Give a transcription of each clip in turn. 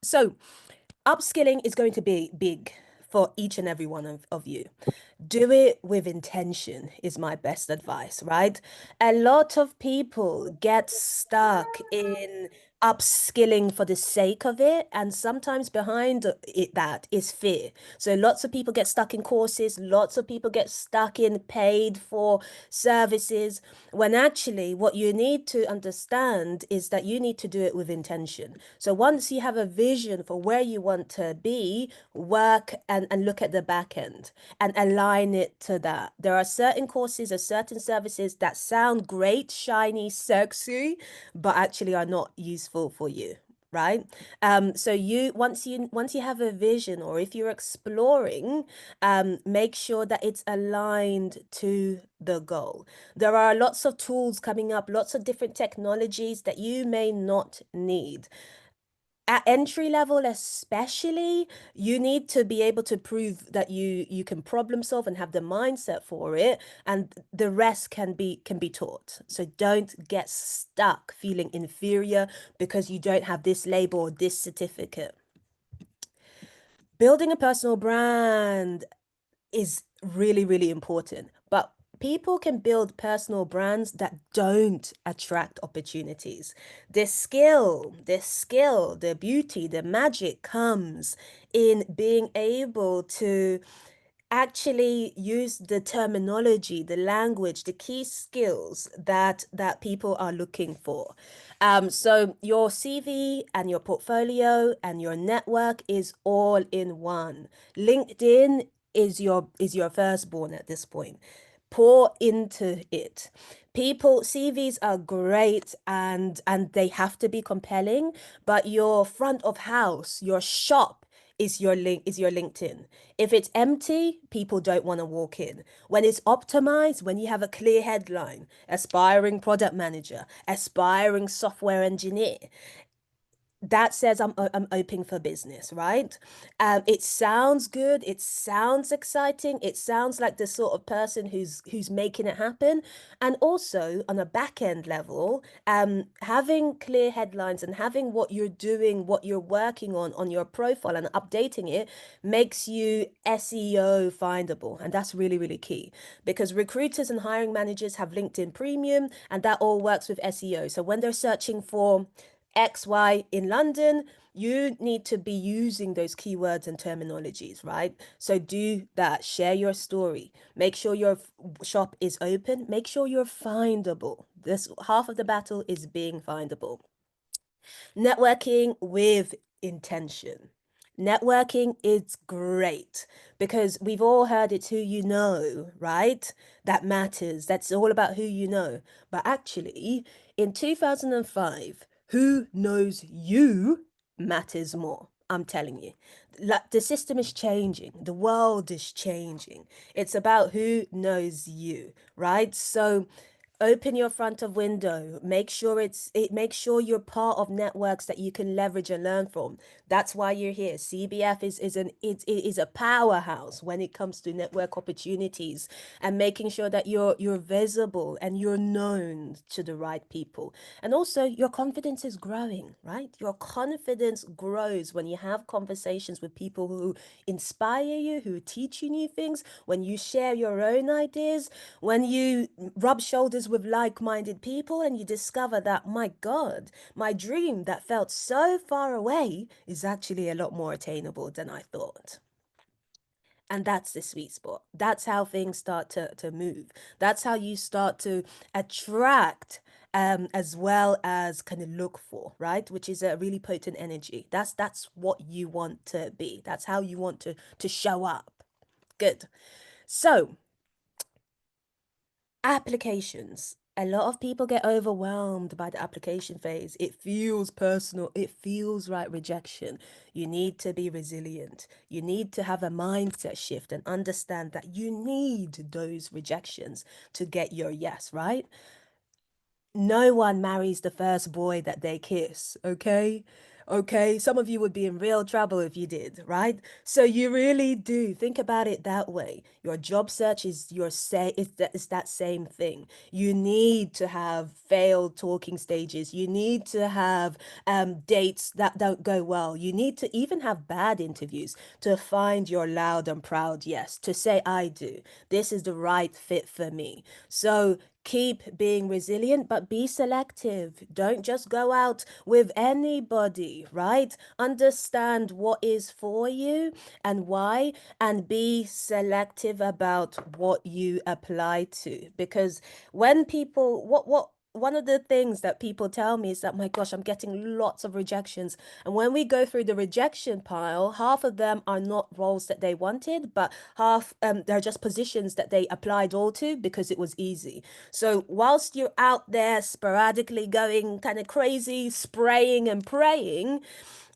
So upskilling is going to be big for each and every one of you. Do it with intention is my best advice, right? A lot of people get stuck in upskilling for the sake of it, and sometimes behind it that is fear. So lots of people get stuck in courses, lots of people get stuck in paid for services, when actually what you need to understand is that you need to do it with intention. So once you have a vision for where you want to be, work and look at the back end and align it to that. There are certain courses or certain services that sound great, shiny, sexy, but actually are not useful for you, right? So once you have a vision, or if you're exploring, make sure that it's aligned to the goal. There are lots of tools coming up, lots of different technologies that you may not need. At entry level especially, you need to be able to prove that you can problem solve and have the mindset for it, and the rest can be taught. So don't get stuck feeling inferior because you don't have this label or this certificate. Building a personal brand is really, really important. But people can build personal brands that don't attract opportunities. The beauty, the magic comes in being able to actually use the terminology, the language, the key skills that people are looking for. So your CV and your portfolio and your network is all in one. LinkedIn is your firstborn at this point. Pour into it. People CVs are great and they have to be compelling, but your front of house, your shop is your LinkedIn. If it's empty, people don't want to walk in. When it's optimized, when you have a clear headline, aspiring product manager, aspiring software engineer, that says I'm open for business, right? It sounds good. It sounds exciting. It sounds like the sort of person who's making it happen. And also on a back end level, having clear headlines and having what you're doing, what you're working on your profile and updating it makes you SEO findable, and that's really really key because recruiters and hiring managers have LinkedIn Premium, and that all works with SEO. So when they're searching for XY in London, you need to be using those keywords and terminologies, right? So do that. Share your story. Make sure your shop is open. Make sure you're findable. This half of the battle is being findable. Networking with intention. Networking is great because we've all heard it's who you know, right? That matters. That's all about who you know. But actually, in 2005, who knows you matters more. I'm telling you. Like the system is changing, the world is changing. It's about who knows you, right? So open your front of window, make sure you're part of networks that you can leverage and learn from. That's why you're here. CBF is a powerhouse when it comes to network opportunities and making sure that you're visible and you're known to the right people. And also your confidence is growing, right? Your confidence grows when you have conversations with people who inspire you, who teach you new things, when you share your own ideas, when you rub shoulders with like-minded people and you discover that, my God, my dream that felt so far away is actually a lot more attainable than I thought. And that's the sweet spot. That's how things start to move. That's how you start to attract as well as kind of look for, right? Which is a really potent energy. That's what you want to be. That's how you want to show up. Good. So applications. A lot of people get overwhelmed by the application phase. It feels personal. It feels like rejection. You need to be resilient. You need to have a mindset shift and understand that you need those rejections to get your yes, right? No one marries the first boy that they kiss, okay? Okay, some of you would be in real trouble if you did, right? So you really do think about it that way. Your job search is your say is that same thing. You need to have failed talking stages. You need to have dates that don't go well. You need to even have bad interviews to find your loud and proud yes, to say I do. This is the right fit for me. So keep being resilient, but be selective. Don't just go out with anybody, right? Understand what is for you and why, and be selective about what you apply to. Because when people, one of the things that people tell me is that, my gosh, I'm getting lots of rejections. And when we go through the rejection pile, half of them are not roles that they wanted, but half they're just positions that they applied all to because it was easy. So whilst you're out there sporadically going kind of crazy, spraying and praying,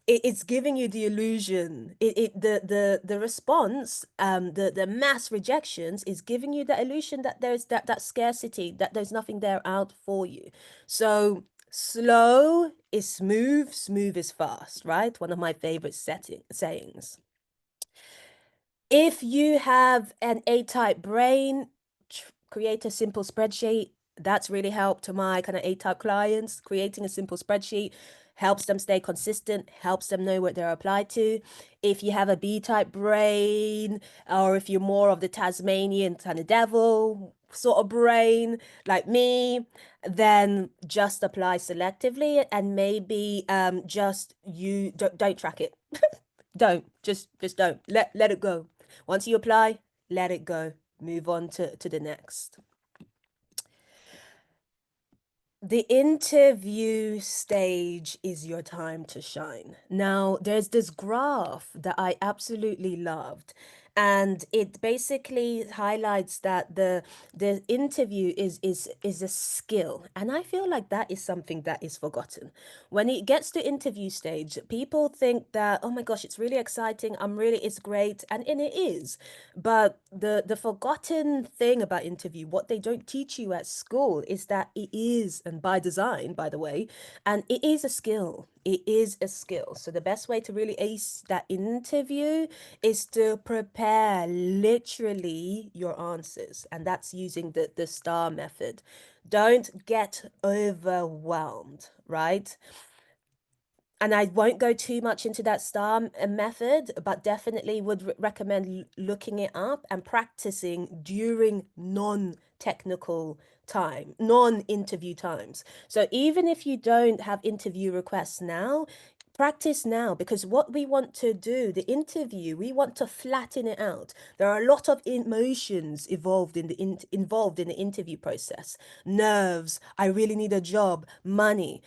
it's giving you the illusion. The response, the mass rejections is giving you the illusion that there's that scarcity, that there's nothing there out for you. So slow is smooth, smooth is fast, right? One of my favorite sayings. If you have an A-type brain, create a simple spreadsheet. That's really helped to my kind of A-type clients. Creating a simple spreadsheet helps them stay consistent, helps them know what they're applied to. If you have a B-type brain, or if you're more of the Tasmanian kind of devil sort of brain like me, then just apply selectively, and maybe just you don't track it. Don't just don't let it go. Once you apply, let it go. Move on to the next. The interview stage is your time to shine. Now, there's this graph that I absolutely loved, and it basically highlights that the interview is a skill, and I feel like that is something that is forgotten. When it gets to interview stage, people think that, oh my gosh, it's really exciting, it's great, and it is. But the forgotten thing about interview, what they don't teach you at school, is that it is, and by design, by the way, and it is a skill. It is a skill. So the best way to really ace that interview is to prepare literally your answers, and that's using the STAR method. Don't get overwhelmed, right? And I won't go too much into that STAR method, but definitely would recommend looking it up and practicing during non-technical time, non-interview times. So even if you don't have interview requests now, practice now, because what we want to do, the interview, we want to flatten it out. There are a lot of emotions involved in the interview process. Nerves, I really need a job, money.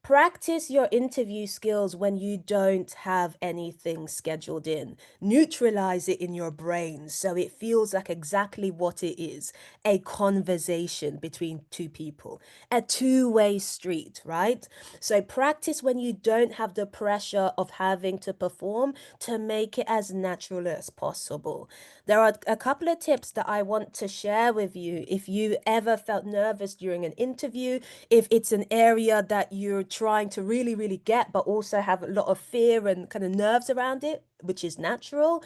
Practice your interview skills when you don't have anything scheduled in. Neutralize it in your brain so it feels like exactly what it is, a conversation between two people, a two-way street, right? So practice when you don't have the pressure of having to perform to make it as natural as possible. There are a couple of tips that I want to share with you if you ever felt nervous during an interview, if it's an area that you're trying to really, really get, but also have a lot of fear and kind of nerves around it, which is natural.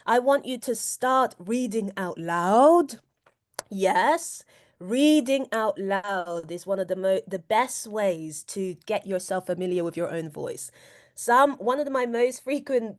I want you to start reading out loud. Yes, reading out loud is one of the best ways to get yourself familiar with your own voice. One of my most frequent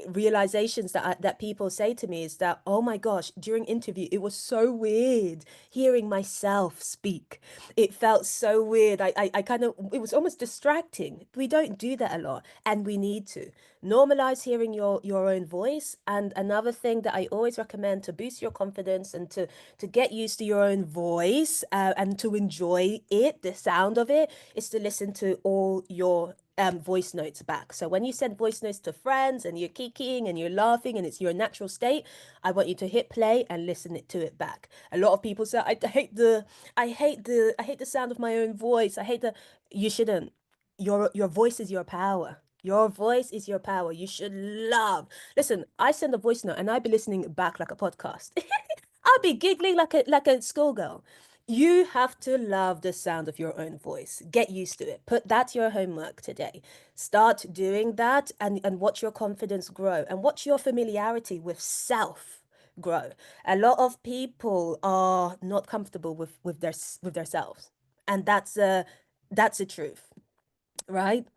realizations that people say to me is that, oh my gosh, during interview, it was so weird hearing myself speak. It felt so weird. I kind of, it was almost distracting. We don't do that a lot, and we need to normalize hearing your own voice. And another thing that I always recommend to boost your confidence and to get used to your own voice, and to enjoy it, the sound of it, is to listen to all your voice notes back. So when you send voice notes to friends and you're kikiing and you're laughing and it's your natural state, I want you to hit play and listen to it back. A lot of people say, I hate the sound of my own voice. You shouldn't. Your voice is your power. Your voice is your power. You should love. Listen, I send a voice note and I'd be listening back like a podcast. I'll be giggling like a schoolgirl. You have to love the sound of your own voice. Get used to it. Put that your homework today. Start doing that and watch your confidence grow and watch your familiarity with self grow. A lot of people are not comfortable with themselves. And that's a truth, right?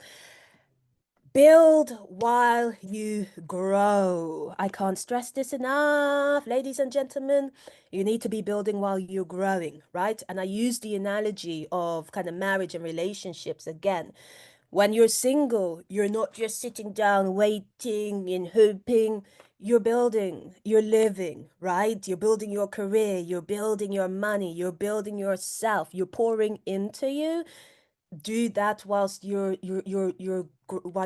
Build while you grow. I can't stress this enough, ladies and gentlemen. You need to be building while you're growing, right? And I use the analogy of kind of marriage and relationships again. When you're single, you're not just sitting down waiting and hoping. You're building, you're living, right? You're building your career, you're building your money, you're building yourself, you're pouring into you. Do that whilst while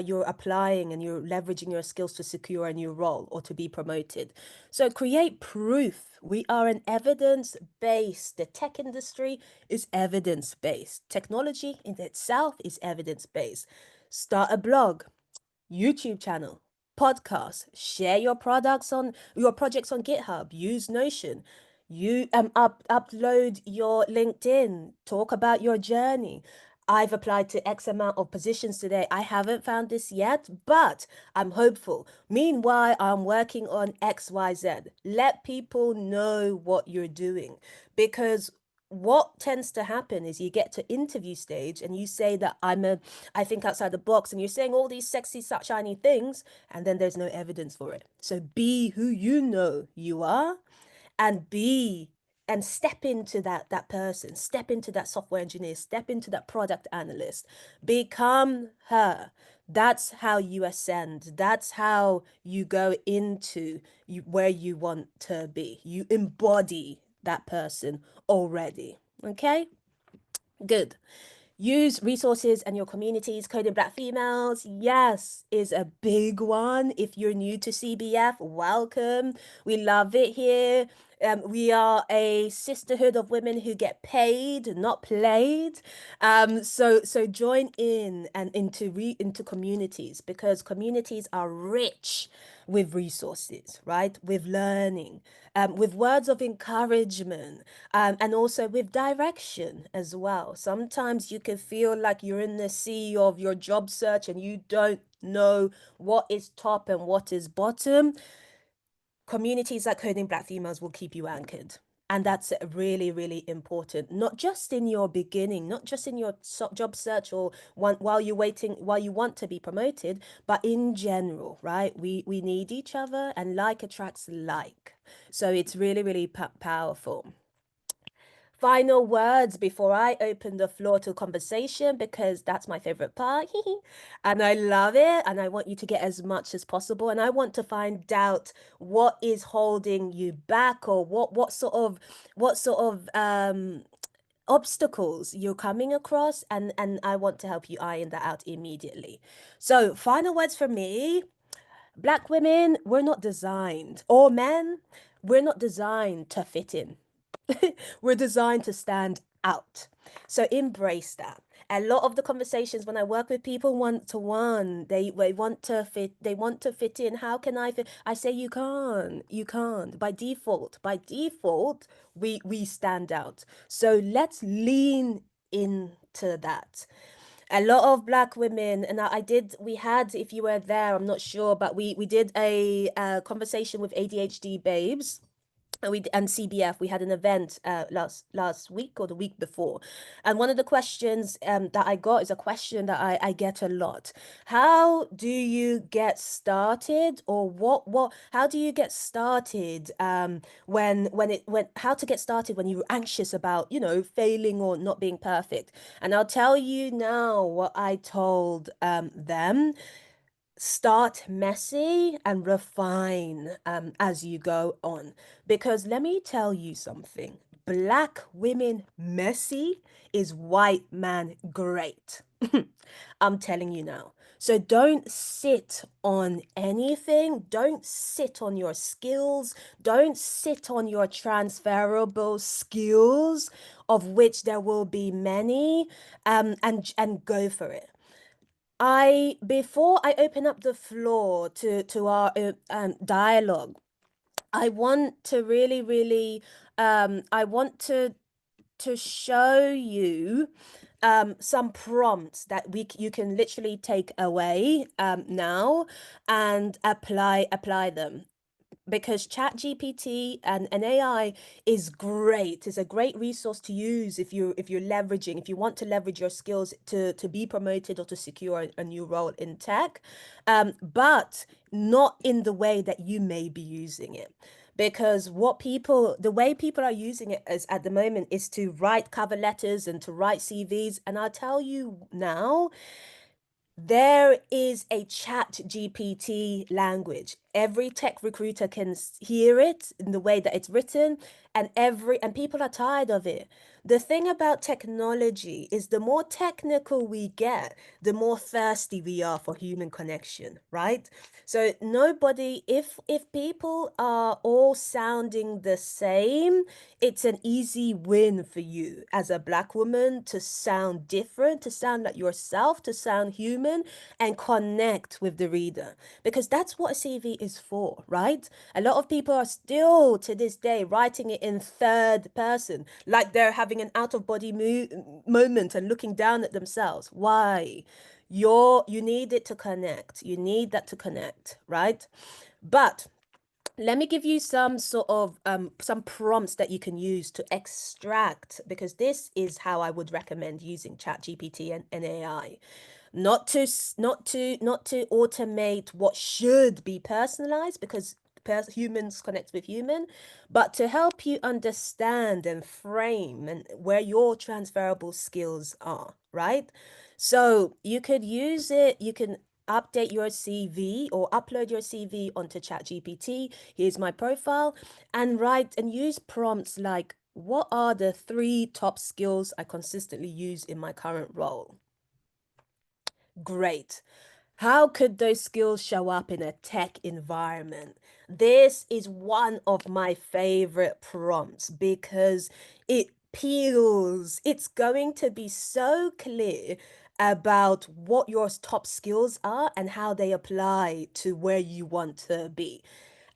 you're applying and you're leveraging your skills to secure a new role or to be promoted. So create proof. We are an evidence based. The tech industry is evidence based. Technology in itself is evidence based. Start a blog, YouTube channel, podcast, share your products on your projects on GitHub, use Notion. You upload your LinkedIn, talk about your journey. I've applied to X amount of positions today. I haven't found this yet, but I'm hopeful. Meanwhile, I'm working on XYZ. Let people know what you're doing because what tends to happen is you get to interview stage and you say that I think outside the box, and you're saying all these sexy shiny things, and then there's no evidence for it. So be who you know you are, and be and step into that person, step into that software engineer, step into that product analyst, become her. That's how you ascend. That's how you go into where you want to be. You embody that person already. Okay, good. Use resources and your communities. Coding Black Females, yes, is a big one. If you're new to CBF, welcome. We love it here. We are a sisterhood of women who get paid, not played. So join in and into communities, because communities are rich with resources, right? With learning, with words of encouragement, and also with direction as well. Sometimes you can feel like you're in the sea of your job search and you don't know what is top and what is bottom. Communities like Coding Black Females will keep you anchored. And that's really, really important, not just in your beginning, not just in your job search or while you're waiting, while you want to be promoted, but in general, right? We need each other, and like attracts like. So it's really, really powerful. Final words before I open the floor to conversation, because that's my favorite part. And I love it. And I want you to get as much as possible. And I want to find out what is holding you back, or what sort of obstacles you're coming across. And I want to help you iron that out immediately. So final words from me. Black women, we're not designed, or men, we're not designed to fit in. We're designed to stand out. So embrace that. A lot of the conversations when I work with people one to one, they want to fit in. How can I fit? I say you can't. You can't. By default, we stand out. So let's lean into that. A lot of black women, and we had, if you were there, I'm not sure, but we did a conversation with ADHD babes, and CBF. We had an event last week or the week before, and one of the questions that I got is a question that I get a lot. How do you get started, or what how do you get started when how to get started when you're anxious about, failing or not being perfect? And I'll tell you now what I told them. Start messy and refine as you go on. Because let me tell you something, black women messy is white man great. I'm telling you now. So don't sit on anything. Don't sit on your skills. Don't sit on your transferable skills, of which there will be many, and go for it. Before I open up the floor to our dialogue, I want to really, really, I want to to show you some prompts that you can literally take away now and apply them, because ChatGPT and an AI is great. It's a great resource to use if you want to leverage your skills to be promoted or to secure a new role in tech, but not in the way that you may be using it. Because the way people are using it as at the moment is to write cover letters and to write CVs. And I'll tell you now, there is a chat GPT language. Every tech recruiter can hear it in the way that it's written, and people are tired of it. The thing about technology is the more technical we get, the more thirsty we are for human connection, right? So nobody, if people are all sounding the same, it's an easy win for you as a Black woman to sound different, to sound like yourself, to sound human and connect with the reader. Because that's what a CV is for, right? A lot of people are still to this day writing it in third person, like they're having an out of body moment and looking down at themselves. Why? You need it to connect. You need that to connect, right? But let me give you some sort of some prompts that you can use to extract, because this is how I would recommend using ChatGPT and AI. Not to automate what should be personalized, because humans connect with human, but to help you understand and frame and where your transferable skills are, right? So you could use it, you can update your CV or upload your CV onto ChatGPT. Here's my profile, and write and use prompts like, what are the 3 top skills I consistently use in my current role? Great. How could those skills show up in a tech environment? This is one of my favorite prompts because it peels. It's going to be so clear about what your top skills are and how they apply to where you want to be.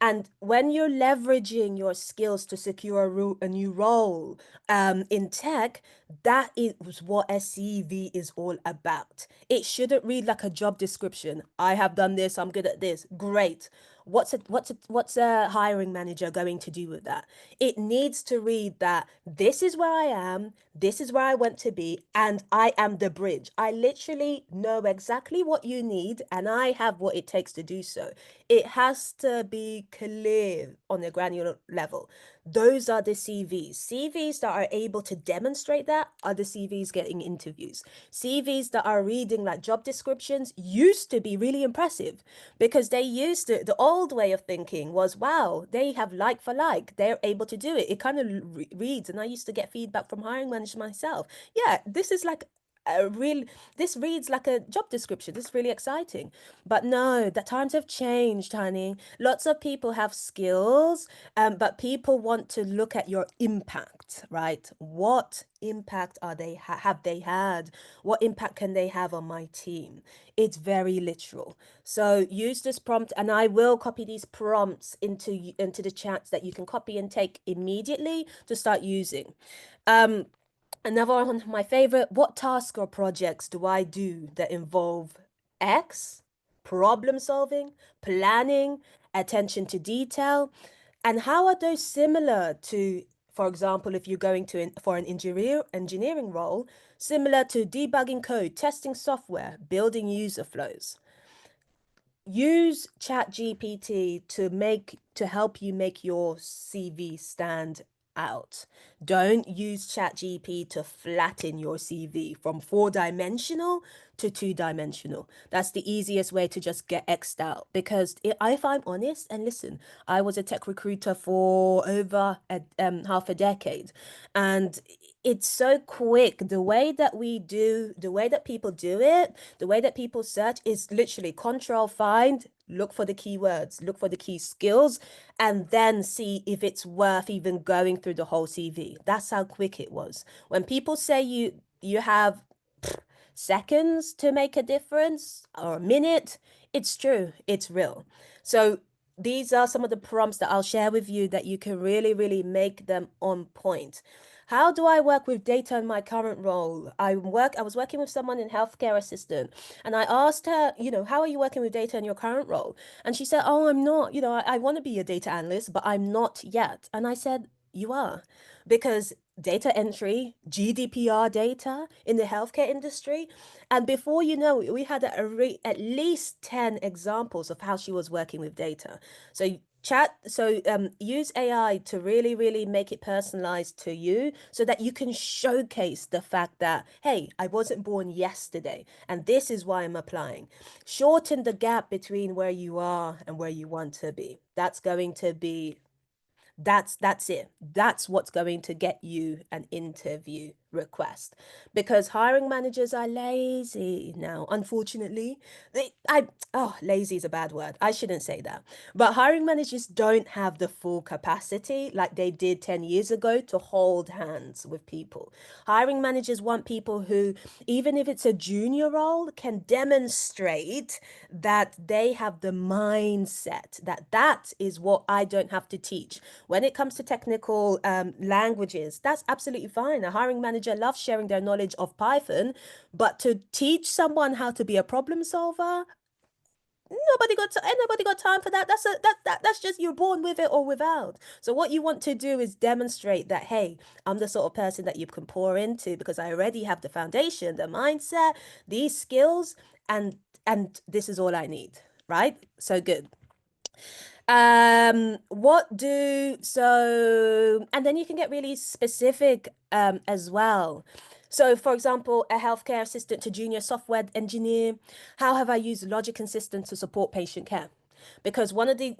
And when you're leveraging your skills to secure a new role in tech, that is what a CV is all about. It shouldn't read like a job description. I have done this, I'm good at this. Great. What's a hiring manager going to do with that? It needs to read that this is where I am, this is where I want to be, and I am the bridge. I literally know exactly what you need, and I have what it takes to do so. It has to be clear on a granular level. Those are the CVs. CVs that are able to demonstrate that are the CVs getting interviews. CVs that are reading like job descriptions used to be really impressive, because they used to, the old way of thinking was, wow, they have like for like, they're able to do it. It kind of reads, and I used to get feedback from hiring managers myself. Yeah, this is like a real, this reads like a job description. This is really exciting. But no, the times have changed, honey. Lots of people have skills, but people want to look at your impact, right? What impact are they have they had? What impact can they have on my team? It's very literal. So use this prompt, and I will copy these prompts into the chats that you can copy and take immediately to start using. Another one of my favorite, what tasks or projects do I do that involve X, problem solving, planning, attention to detail, and how are those similar to, for example, if you're going to for an engineering role, similar to debugging code, testing software, building user flows? Use ChatGPT to help you make your CV stand out. Don't use ChatGPT to flatten your CV from 4-dimensional to 2-dimensional. That's the easiest way to just get X'd out. Because if I'm honest, and listen, I was a tech recruiter for over half a decade, and it's so quick. The way that people do it, the way that people search is literally control find, look for the keywords, look for the key skills, and then see if it's worth even going through the whole CV. That's how quick it was. When people say you have seconds to make a difference or a minute, it's true, it's real. So these are some of the prompts that I'll share with you that you can really, really make them on point. How do I work with data in my current role? I was working with someone in healthcare assistant, and I asked her, how are you working with data in your current role? And she said, oh, I'm not, I want to be a data analyst, but I'm not yet. And I said, you are, because data entry, GDPR data in the healthcare industry. And before you know it, we had at least 10 examples of how she was working with data. So use AI to really, really make it personalized to you so that you can showcase the fact that, hey, I wasn't born yesterday, and this is why I'm applying. Shorten the gap between where you are and where you want to be. That's it. That's what's going to get you an interview request, because hiring managers are lazy now, unfortunately. Lazy is a bad word. I shouldn't say that. But hiring managers don't have the full capacity like they did 10 years ago to hold hands with people. Hiring managers want people who, even if it's a junior role, can demonstrate that they have the mindset that is what I don't have to teach. When it comes to technical languages, that's absolutely fine. A hiring manager loves sharing their knowledge of Python, but to teach someone how to be a problem solver, nobody got time for that. That's just, you're born with it or without. So what you want to do is demonstrate that, hey, I'm the sort of person that you can pour into because I already have the foundation, the mindset, these skills, and this is all I need, right? So good. And then you can get really specific as well. So for example, a healthcare assistant to junior software engineer, how have I used logic and systems to support patient care? Because one of the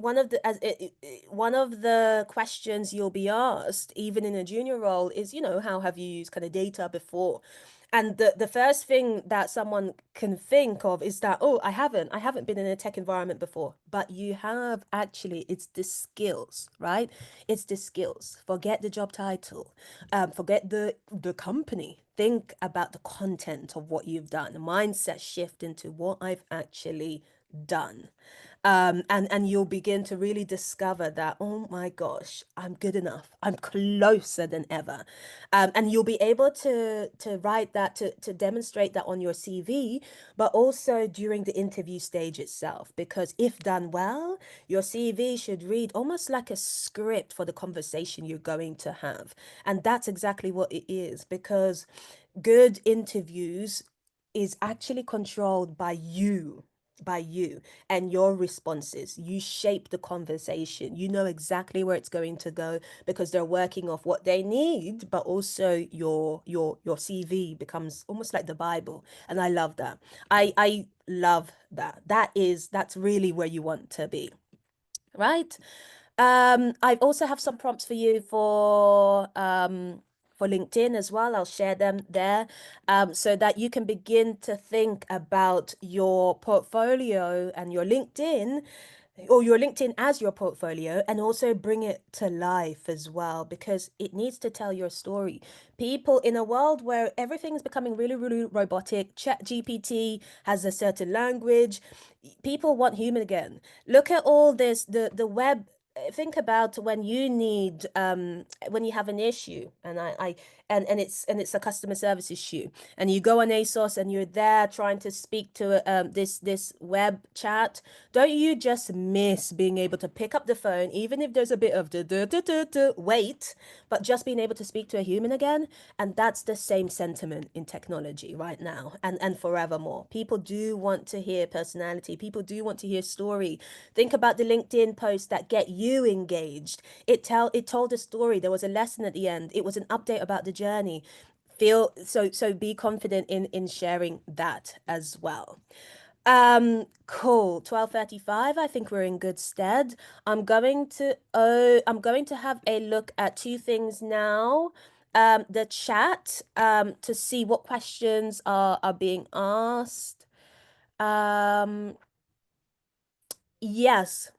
questions you'll be asked, even in a junior role, is, how have you used kind of data before? And the first thing that someone can think of is that, oh, I haven't been in a tech environment before. But you have actually. It's the skills, right? It's the skills. Forget the job title. Forget the company. Think about the content of what you've done. Mindset shift into what I've actually done. And you'll begin to really discover that, oh my gosh, I'm good enough. I'm closer than ever. And you'll be able to write that, to demonstrate that on your CV, but also during the interview stage itself. Because if done well, your CV should read almost like a script for the conversation you're going to have. And that's exactly what it is, because good interviews is actually controlled by you and your responses. You shape the conversation. You know exactly where it's going to go because they're working off what they need, but also your CV becomes almost like the Bible. And I love that. I love that. That's really where you want to be, right? I also have some prompts for you for LinkedIn as well. I'll share them there, so that you can begin to think about your portfolio and your LinkedIn, or your LinkedIn as your portfolio, and also bring it to life as well, because it needs to tell your story. People, in a world where everything is becoming really, really robotic, ChatGPT has a certain language, people want human again. Look at all this, the web. Think about when you have an issue, and it's a customer service issue, and you go on ASOS and you're there trying to speak to this web chat. Don't you just miss being able to pick up the phone, even if there's a bit of wait, but just being able to speak to a human again? And that's the same sentiment in technology right now, and forevermore. People do want to hear personality. People do want to hear story. Think about the LinkedIn posts that get you engaged. It told a story. There was a lesson at the end. It was an update about the journey. Be confident in sharing that as well. Cool. 12:35. I think we're in good stead. I'm going to have a look at two things now. The chat, to see what questions are being asked. Yes.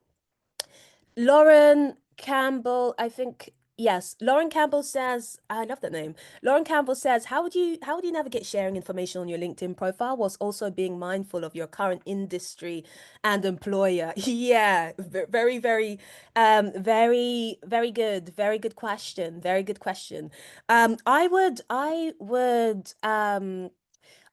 Lauren Campbell, I think Yes, Lauren Campbell says, I love that name. Lauren Campbell says, how would you navigate sharing information on your LinkedIn profile whilst also being mindful of your current industry and employer? Yeah, very, very, very good, very good question, very good question.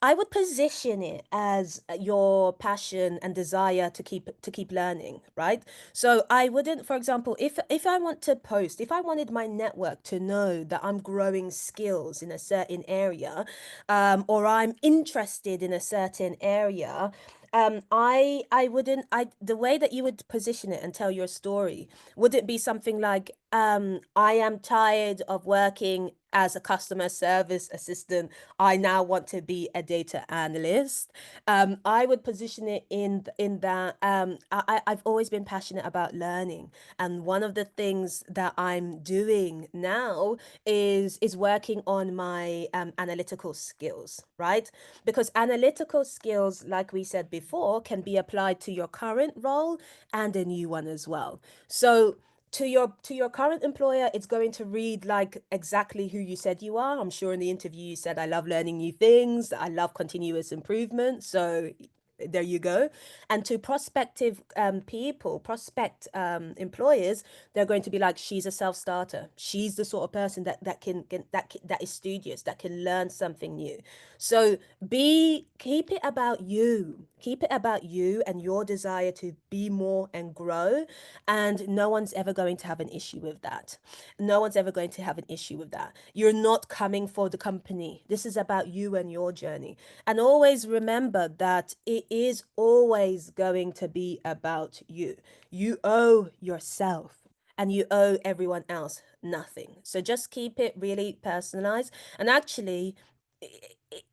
I would position it as your passion and desire to keep learning, right? So I wouldn't, for example, if I want to post, if I wanted my network to know that I'm growing skills in a certain area, or I'm interested in a certain area, I wouldn't I the way that you would position it and tell your story, would it be something like, I am tired of working as a customer service assistant. I now want to be a data analyst. I would position it in that, I've always been passionate about learning, and one of the things that I'm doing now is working on my analytical skills, right? Because analytical skills, like we said before, can be applied to your current role and a new one as well. So to your current employer, it's going to read like exactly who you said you are. I'm sure in the interview you said, I love learning new things, I love continuous improvement. So there you go. And to prospective prospect employers, they're going to be like, she's a self-starter. She's the sort of person that is studious, that can learn something new. So be keep it about you. Keep it about you and your desire to be more and grow. And no one's ever going to have an issue with that. No one's ever going to have an issue with that. You're not coming for the company. This is about you and your journey. And always remember that it is always going to be about you. You owe yourself and you owe everyone else nothing. So just keep it really personalized. And actually,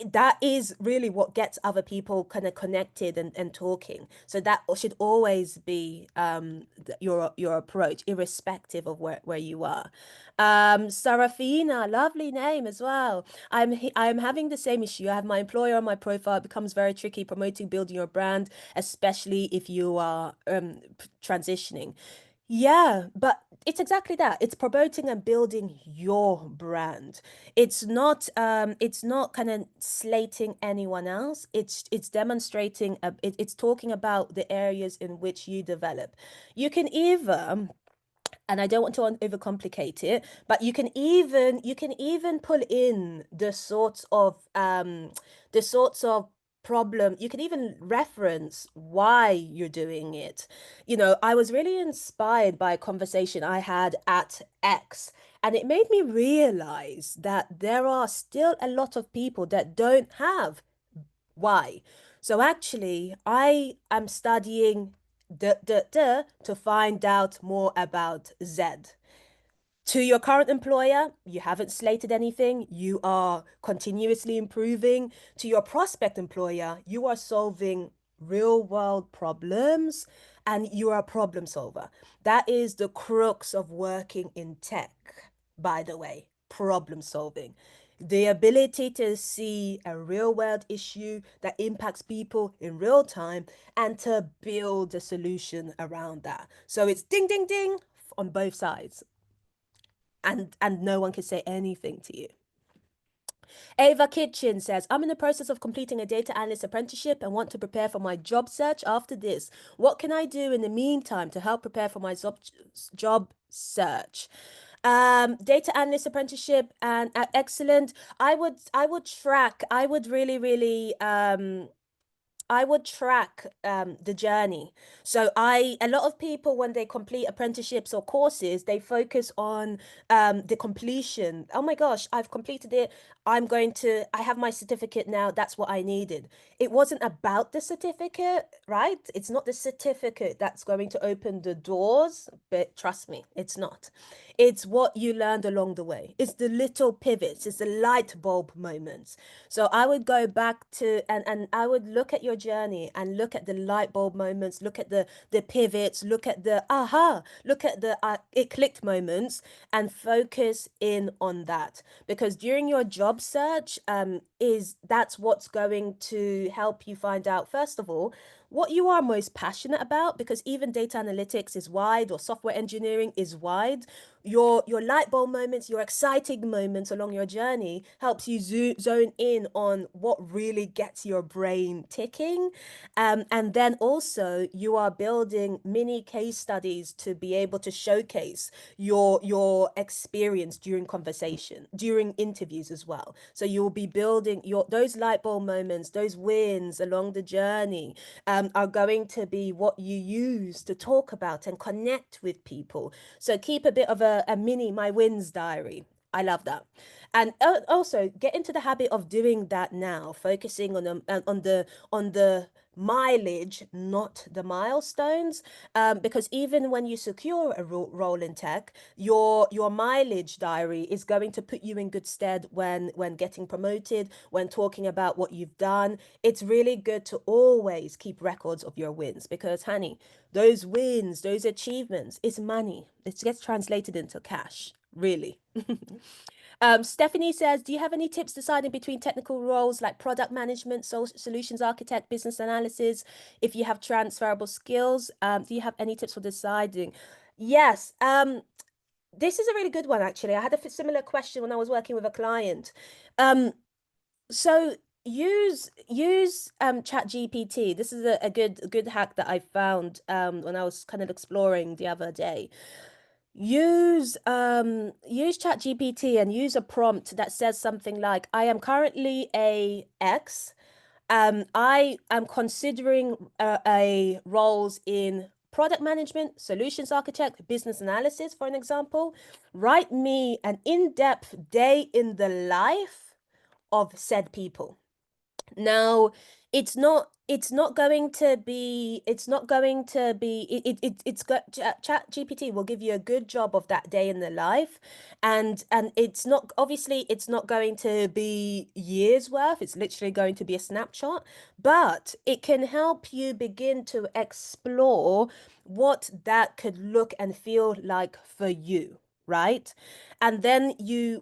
that is really what gets other people kind of connected and talking. So that should always be your approach, irrespective of where you are. Sarafina, lovely name as well. I'm having the same issue. I have my employer on my profile. It becomes very tricky promoting, building your brand, especially if you are transitioning. Yeah, but it's exactly that. It's promoting and building your brand. It's not kind of slating anyone else. It's demonstrating it's talking about the areas in which you develop. You can either, and I don't want to overcomplicate it, but you can even pull in the sorts of problem. You can even reference why you're doing it. I was really inspired by a conversation I had at X, and it made me realize that there are still a lot of people that don't have why. So actually, I am studying to find out more about Z. To your current employer, you haven't slated anything, you are continuously improving. To your prospect employer, you are solving real world problems and you are a problem solver. That is the crux of working in tech, by the way, problem solving. The ability to see a real world issue that impacts people in real time and to build a solution around that. So it's ding, ding, ding on both sides, and no one can say anything to you. Ava Kitchen says, I'm in the process of completing a data analyst apprenticeship and want to prepare for my job search after this. What can I do in the meantime to help prepare for my job search? Data analyst apprenticeship and excellent. I would really, really I would track the journey. So a lot of people, when they complete apprenticeships or courses, they focus on the completion. Oh my gosh, I've completed it. I have my certificate now. That's what I needed. It wasn't about the certificate, right? It's not the certificate that's going to open the doors, but trust me, it's not. It's what you learned along the way. It's the little pivots, it's the light bulb moments. So I would go back to and I would look at your journey and look at the light bulb moments, look at the pivots, look at the aha, look at the it clicked moments, and focus in on that. Because during your job search, is that's what's going to help you find out, first of all, what you are most passionate about, because even data analytics is wide or software engineering is wide. your light bulb moments, your exciting moments along your journey helps you zone in on what really gets your brain ticking. And then also you are building mini case studies to be able to showcase your experience during conversation, during interviews as well. So you'll be building your those light bulb moments, those wins along the journey, are going to be what you use to talk about and connect with people. So keep a bit of a mini my wins diary. I love that. And also get into the habit of doing that now, focusing on the mileage, not the milestones. Because even when you secure a role in tech, your mileage diary is going to put you in good stead when getting promoted, when talking about what you've done. It's really good to always keep records of your wins, because honey, those wins, those achievements, it's money. It gets translated into cash, really. Stephanie says, do you have any tips deciding between technical roles like product management, solutions architect, business analysis, if you have transferable skills? Do you have any tips for deciding? Yes. This is a really good one, actually. I had a similar question when I was working with a client. So use Chat GPT. This is a good hack that I found when I was kind of exploring the other day. Use Chat GPT and use a prompt that says something like, I am currently a X. I am considering a roles in product management, solutions architect, business analysis, for an example. Write me an in-depth day in the life of said people. Now, it's not going to be it's got Chat GPT will give you a good job of that day in the life, and it's not, obviously it's not going to be years worth, it's literally going to be a snapshot, but it can help you begin to explore what that could look and feel like for you, right? And then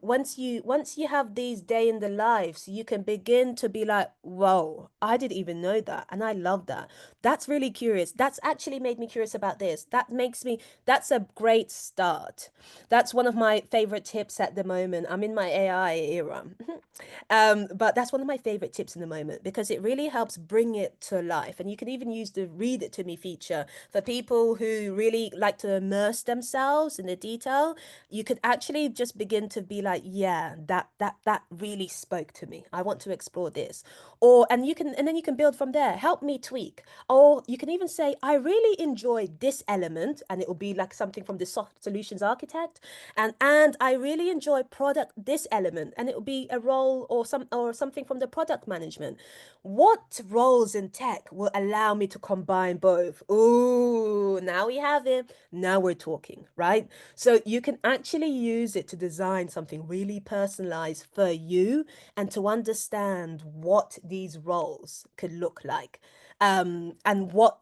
once you have these day in the lives, you can begin to be like, whoa, I didn't even know that, and I love that. That's really curious. That's actually made me curious about this. That's a great start. That's one of my favorite tips at the moment. I'm in my AI era. But that's one of my favorite tips in the moment, because it really helps bring it to life. And you can even use the read it to me feature for people who really like to immerse themselves in the detail. You could actually just begin to be like, yeah, that really spoke to me. I want to explore this. And then you can build from there. Help me tweak. Or you can even say, I really enjoyed this element, and it will be like something from the soft solutions architect. And I really enjoy product this element, and it will be a role or something from the product management. What roles in tech will allow me to combine both? Ooh, now we have it. Now we're talking, right? So you can actually use it to design something really personalized for you, and to understand what these roles could look like, and what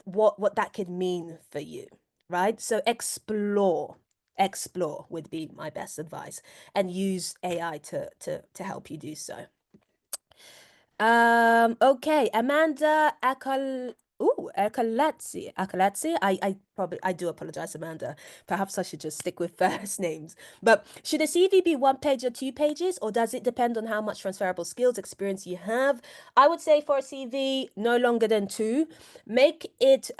that could mean for you, right? So explore would be my best advice, and use AI to help you do so. Okay, Amanda Akalatsi. I do apologize, Amanda. Perhaps I should just stick with first names. But should a CV be one page or two pages, or does it depend on how much transferable skills experience you have? I would say for a CV, no longer than two. Make it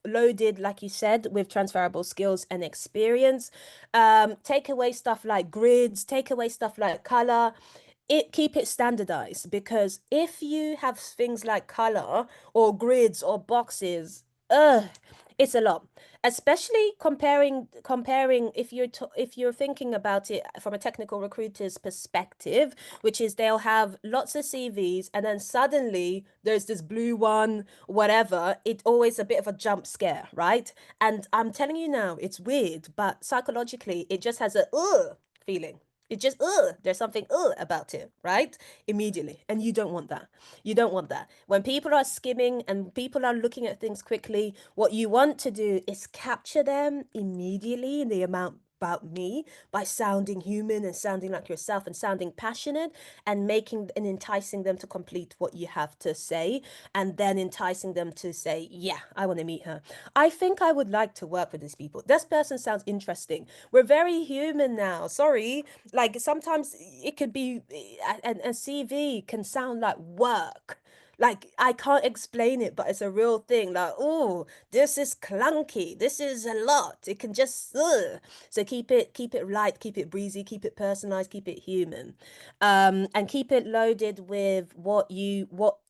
loaded, like you said, with transferable skills and experience. Take away stuff like grids, take away stuff like color. Keep it standardized, because if you have things like color or grids or boxes, it's a lot. Especially comparing if you're thinking about it from a technical recruiter's perspective, which is they'll have lots of CVs, and then suddenly there's this blue one, whatever. It's always a bit of a jump scare, right? And I'm telling you now, it's weird, but psychologically it just has a feeling. It just, there's something about it, right? Immediately. And you don't want that. You don't want that. When people are skimming and people are looking at things quickly, what you want to do is capture them immediately in the amount about me by sounding human and sounding like yourself and sounding passionate and making and enticing them to complete what you have to say, and then enticing them to say, yeah, I want to meet her. I think I would like to work with these people. This person sounds interesting. We're very human now. Sorry. Like sometimes it could be, a CV can sound like work. Like I can't explain it, but it's a real thing. Like, oh, this is clunky. This is a lot. It can just, ugh. So keep it light, keep it breezy, keep it personalized, keep it human, and keep it loaded with what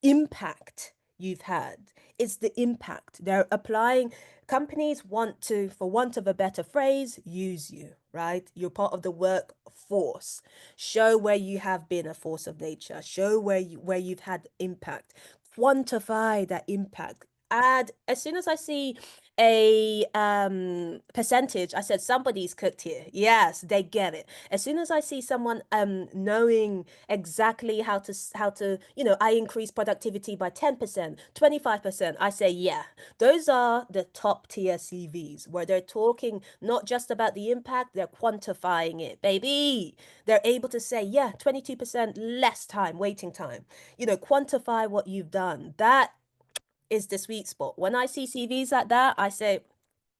impact you've had. It's the impact they're applying. Companies want to, for want of a better phrase, use you, right? You're part of the workforce. Show where you have been a force of nature. Show where you've had impact. Quantify that impact. Add, as soon as I see a percentage, I said somebody's cooked here. Yes, they get it. As soon as I see someone knowing exactly how to, I increase productivity by 10%, 25%, I say yeah. Those are the top tier CVs where they're talking not just about the impact, they're quantifying it, baby. They're able to say, yeah, 22% less time, waiting time. Quantify what you've done. That is the sweet spot. When I see CVs like that, I say,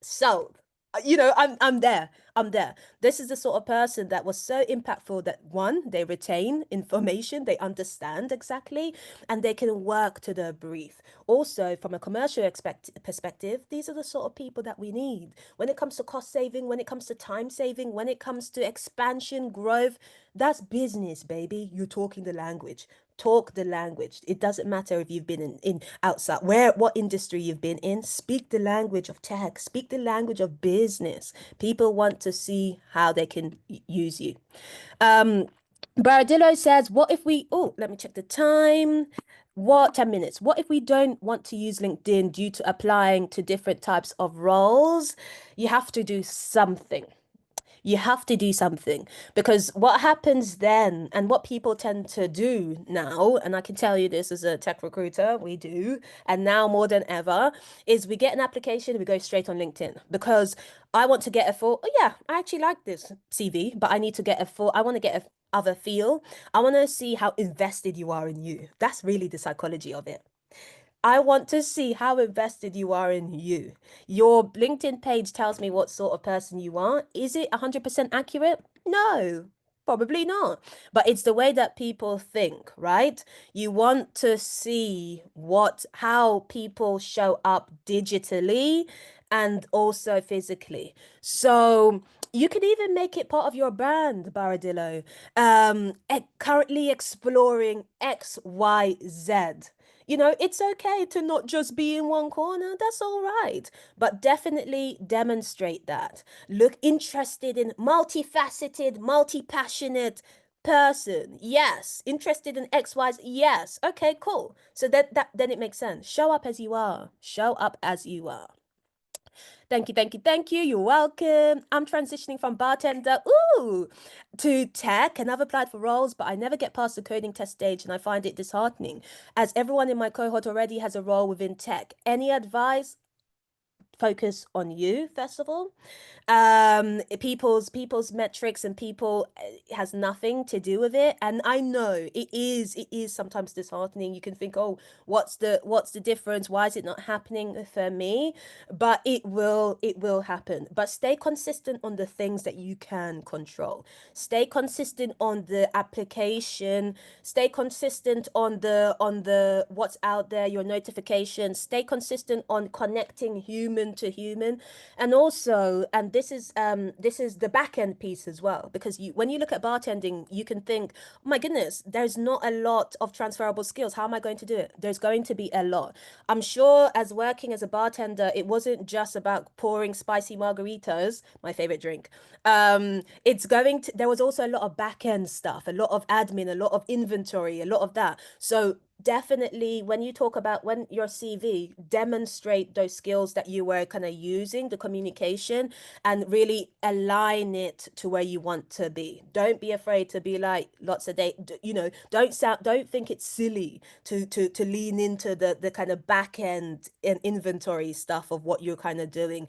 so, I'm there. I'm there. This is the sort of person that was so impactful that one, they retain information, they understand exactly, and they can work to the brief. Also, from a commercial perspective, these are the sort of people that we need. When it comes to cost saving, when it comes to time saving, when it comes to expansion, growth, that's business, baby. You're talking the language. Talk the language. It doesn't matter if you've been in outside, what industry you've been in. Speak the language of tech. Speak the language of business. People want to see how they can use you. Um, Baradillo says, what if we, oh, let me check the time. 10 minutes. What if we don't want to use LinkedIn due to applying to different types of roles? You have to do something. You have to do something, because what happens then, and what people tend to do now, and I can tell you this as a tech recruiter, we do, and now more than ever, is we get an application, we go straight on LinkedIn, because I want to get a full, oh yeah, I actually like this CV, but I need to get a full, I want to get a other feel. I want to see how invested you are in you. That's really the psychology of it. I want to see how invested you are in you. Your LinkedIn page tells me what sort of person you are. Is it 100% accurate? No, probably not. But it's the way that people think, right? You want to see how people show up digitally and also physically. So you can even make it part of your brand, Baradillo. Currently exploring XYZ. It's okay to not just be in one corner. That's all right. But definitely demonstrate that. Look interested in multifaceted, multi-passionate person. Yes. Interested in XYZ. Yes. Okay, cool. So that then it makes sense. Show up as you are. Show up as you are. Thank you, thank you, thank you. You're welcome. I'm transitioning from bartender, to tech, and I've applied for roles, but I never get past the coding test stage, and I find it disheartening, as everyone in my cohort already has a role within tech. Any advice? Focus on you, first of all. People's metrics and people has nothing to do with it, and I know it is sometimes disheartening. You can think, oh, what's the difference, why is it not happening for me? But it will happen. But stay consistent on the things that you can control. Stay consistent on the application. Stay consistent on the what's out there, your notifications. Stay consistent on connecting human to human. And also, and this is the back end piece as well, because when you look at bartending, you can think, oh my goodness, there's not a lot of transferable skills. How am I going to do it? There's going to be a lot. I'm sure, as working as a bartender, it wasn't just about pouring spicy margaritas, my favorite drink. There was also a lot of back end stuff, a lot of admin, a lot of inventory, a lot of that. So definitely when you talk about when your CV, demonstrate those skills that you were kind of using, the communication, and really align it to where you want to be. Don't be afraid to be like lots of you know, don't think it's silly to lean into the kind of back end and inventory stuff of what you're kind of doing,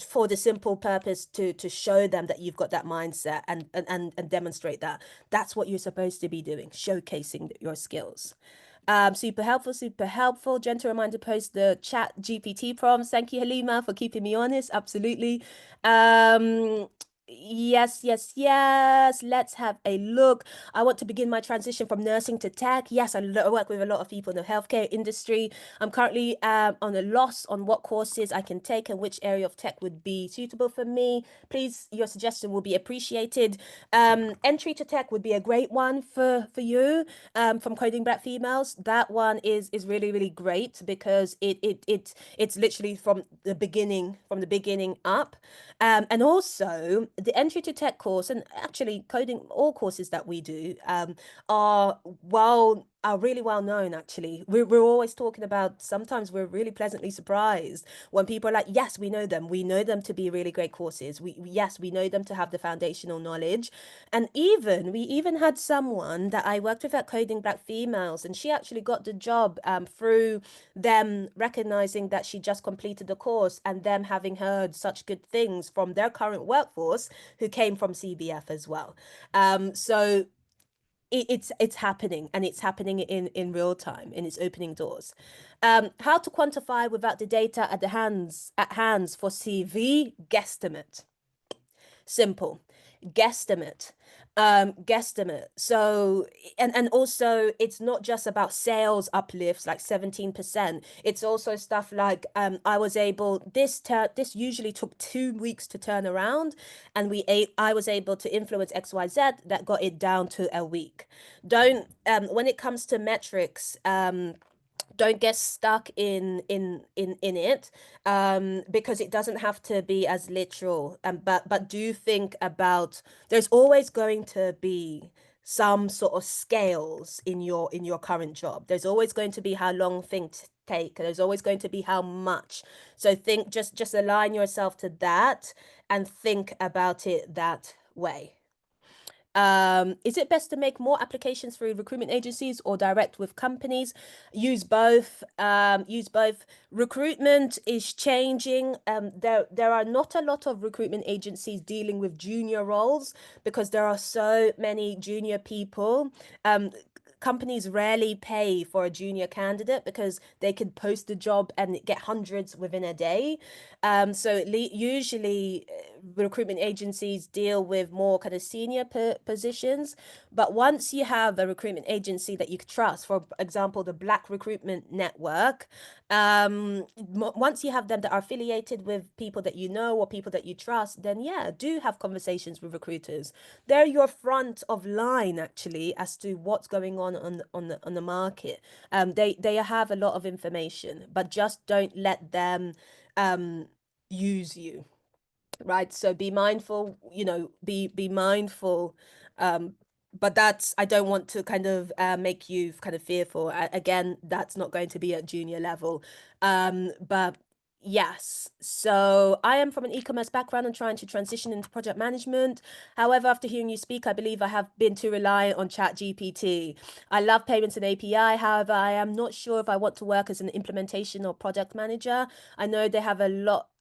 for the simple purpose to show them that you've got that mindset, and demonstrate that. That's what you're supposed to be doing, showcasing your skills. Super helpful, super helpful. Gentle reminder, post the chat GPT prompts. Thank you, Halima, for keeping me honest. Absolutely. Yes, yes, yes. Let's have a look. I want to begin my transition from nursing to tech. Yes, I work with a lot of people in the healthcare industry. I'm currently on a loss on what courses I can take and which area of tech would be suitable for me. Please, your suggestion will be appreciated. Entry to tech would be a great one for you, from Coding Black Females. That one is really, really great because it's literally from the beginning up. And also the entry to tech course, and actually coding, all courses that we do, are really well known. Actually, we're always talking about, sometimes we're really pleasantly surprised when people are like, yes, we know them to be really great courses. Yes, we know them to have the foundational knowledge. And we even had someone that I worked with at Coding Black Females, and she actually got the job through them recognizing that she just completed the course, and them having heard such good things from their current workforce who came from CBF as well. So it's happening, and it's happening in real time, and it's opening doors. How to quantify without the data at hands for CV guesstimate. Simple. Guesstimate. Guesstimate. So, and also, it's not just about sales uplifts like 17%. It's also stuff like, I was able, this usually took 2 weeks to turn around, and I was able to influence XYZ that got it down to a week. Don't When it comes to metrics, don't get stuck in it, because it doesn't have to be as literal, but do think about, there's always going to be some sort of scales in your current job. There's always going to be how long things take, there's always going to be how much. So think, just align yourself to that and think about it that way. Is it best to make more applications through recruitment agencies or direct with companies? Use both. Use both. Recruitment is changing. There are not a lot of recruitment agencies dealing with junior roles because there are so many junior people. Companies rarely pay for a junior candidate because they could post a job and get hundreds within a day. So usually recruitment agencies deal with more kind of senior positions. But once you have a recruitment agency that you can trust, for example, the Black Recruitment Network, once you have them that are affiliated with people that you know or people that you trust, then yeah, do have conversations with recruiters. They're your front of line actually as to what's going on the market. They have a lot of information, but just don't let them use you, right? So be mindful, be mindful. um but that's, I don't want to kind of make you kind of fearful. Again, that's not going to be at junior level. But yes, so I am from an e-commerce background and trying to transition into project management. However, after hearing you speak, I believe I have been too reliant on Chat GPT. I love payments and API. However, I am not sure if I want to work as an implementation or product manager.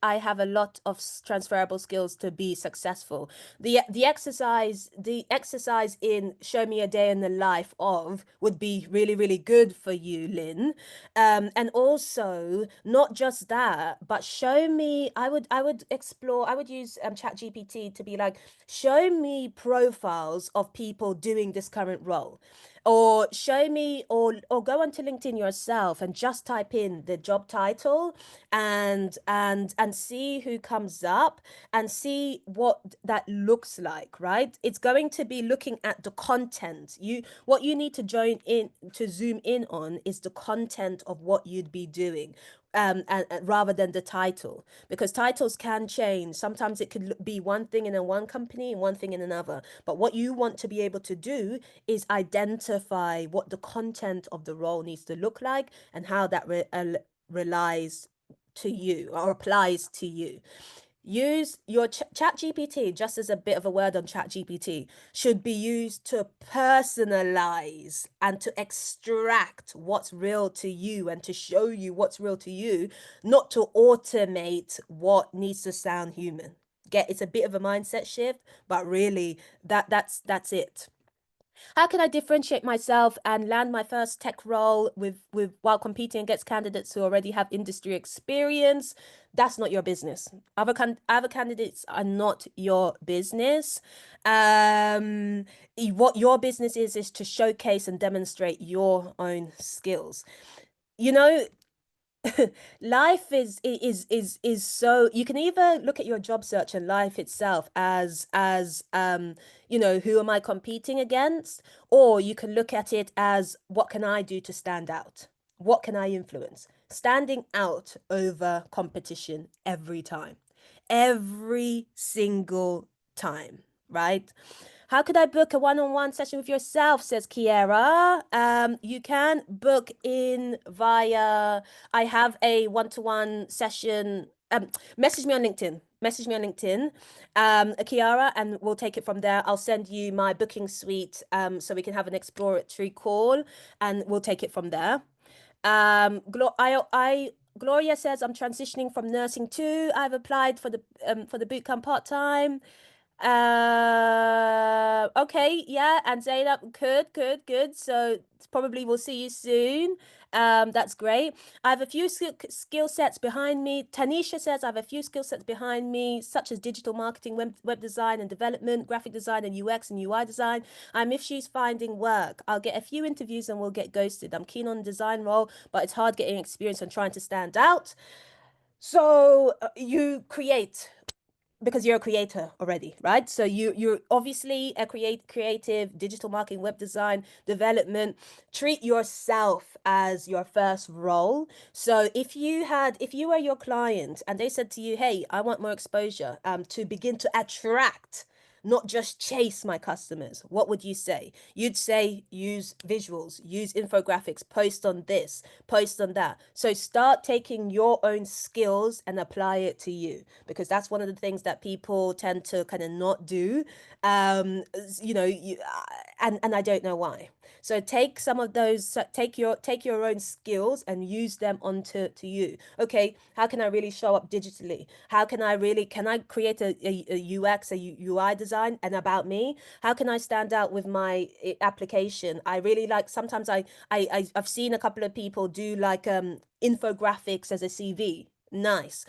I have a lot of transferable skills to be successful. The exercise in show me a day in the life of would be really, really good for you, Lynn. And also not just that, but show me. I would explore. I would use Chat GPT to be like, show me profiles of people doing this current role, or show me, or go onto LinkedIn yourself and just type in the job title, and see who comes up, and see what that looks like, right? It's going to be looking at the content. What you need to zoom in on is the content of what you'd be doing. and rather than the title, because titles can change. Sometimes it could be one thing in one company and one thing in another. But what you want to be able to do is identify what the content of the role needs to look like and how that relies to you or applies to you. Use your chat GPT, just as a bit of a word on chat GPT, should be used to personalize and to extract what's real to you and to show you what's real to you, not to automate what needs to sound human. Get, it's a bit of a mindset shift, but really that's it. How can I differentiate myself and land my first tech role with while competing against candidates who already have industry experience? That's not your business. Other candidates are not your business. What your business is to showcase and demonstrate your own skills. You know, life is so, you can either look at your job search and life itself as you know, who am I competing against, or you can look at it as what can I do to stand out, what can I influence. Standing out over competition every single time, right? How could I book a one-on-one session with yourself, says Kiera. You can book in via, I have a one-to-one session. Message me on LinkedIn. Message me on LinkedIn, Kiara, and we'll take it from there. I'll send you my booking suite, so we can have an exploratory call, and we'll take it from there. Gloria says I'm transitioning from nursing too. I've applied for the bootcamp part-time. Okay, yeah, and Zainab, good. So probably we'll see you soon. That's great. I have a few skill sets behind me. Tanisha says I have a few skill sets behind me, such as digital marketing, web design and development, graphic design and UX and UI design. I'm if she's finding work. I'll get a few interviews and we'll get ghosted. I'm keen on the design role, but it's hard getting experience and trying to stand out. So you create because you're a creator already, right? So you're obviously a creative, digital marketing, web design, development. Treat yourself as your first role. So if you were your client and they said to you, hey, I want more exposure, to begin to attract, not just chase my customers, what would you say? You'd say use visuals, use infographics, post on this, post on that. So start taking your own skills and apply it to you, because that's one of the things that people tend to kind of not do. You know, and I don't know why. So take some of those, take your own skills and use them onto you. Okay, how can I really show up digitally? How can I really, can I create a UX, a UI design and about me? How can I stand out with my application? I really like, sometimes I've seen a couple of people do like infographics as a CV. Nice.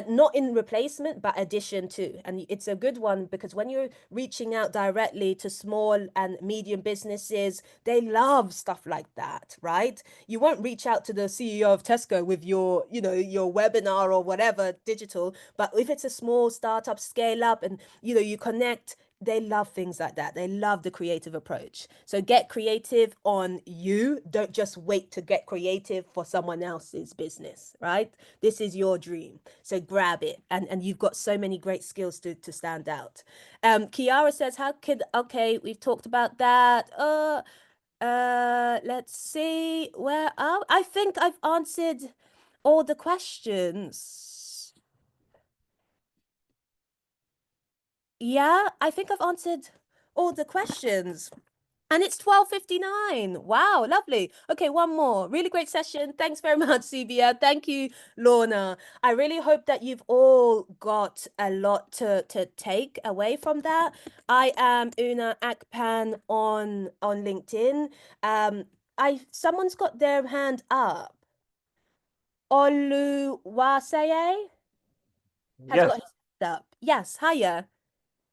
Not in replacement, but addition to. And it's a good one because when you're reaching out directly to small and medium businesses, they love stuff like that, right? You won't reach out to the CEO of Tesco with your, you know, your webinar or whatever digital, but if it's a small startup scale up and, you know, you connect, they love things like that. They love the creative approach. So get creative on you. Don't just wait to get creative for someone else's business, right? This is your dream. So grab it. And you've got so many great skills to stand out. Kiara says, how could, okay, we've talked about that. Let's see. Where are, I think I've answered all the questions. Yeah, I think I've answered all the questions. And it's 12:59. Wow, lovely. Okay, one more. Really great session. Thanks very much, Sylvia. Thank you, Lorna. I really hope that you've all got a lot to take away from that. I am Una Akpan on LinkedIn. Someone's got their hand up. Oluwaseyi has got Yes. his hand up. Yes, hiya.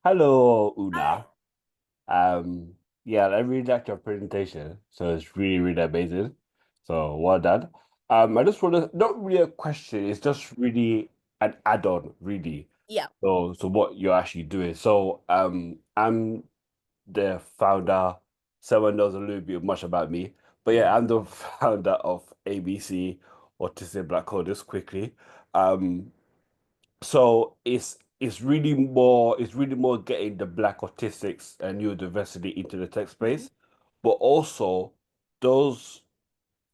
Hello, Hi. Una. Um, yeah, I really liked your presentation. So it's really, really amazing. So well done. I just want to, not really a question, it's just really an add-on, really. Yeah. So what you're actually doing. So I'm the founder. Someone knows a little bit much about me, but yeah, I'm the founder of ABC, autistic black coders quickly. Um, so it's really more getting the black autistics and neurodiversity into the tech space, but also those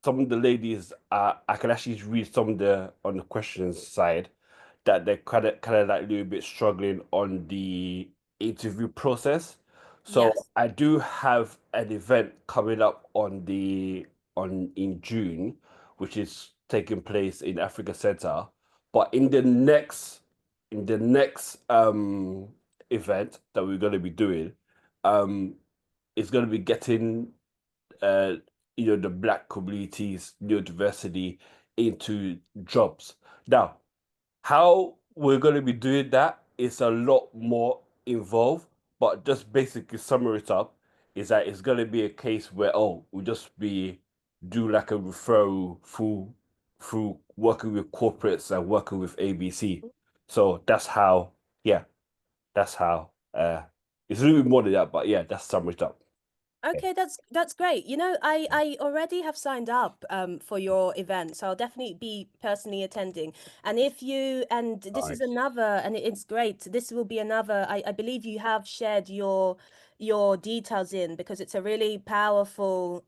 some of the ladies I can actually read some of the on the questions side that they're kind of like a little bit struggling on the interview process. So Yes. I do have an event coming up on in June, which is taking place in Africa Center. But in the next event that we're gonna be doing, um it's gonna be getting uh, the black communities, diversity into jobs. Now, how we're going to be doing that is a lot more involved, but just basically summary it up is that it's going to be a case where we'll just be do like a referral through working with corporates and working with ABC. So yeah, that's how it's a little bit more than that, but yeah, that's summed it up. Yeah. Okay, that's great. You know, I already have signed up for your event, so I'll definitely be personally attending. And if you and this is Nice. another, and it's great. This will be another. I believe you have shared your details in because it's a really powerful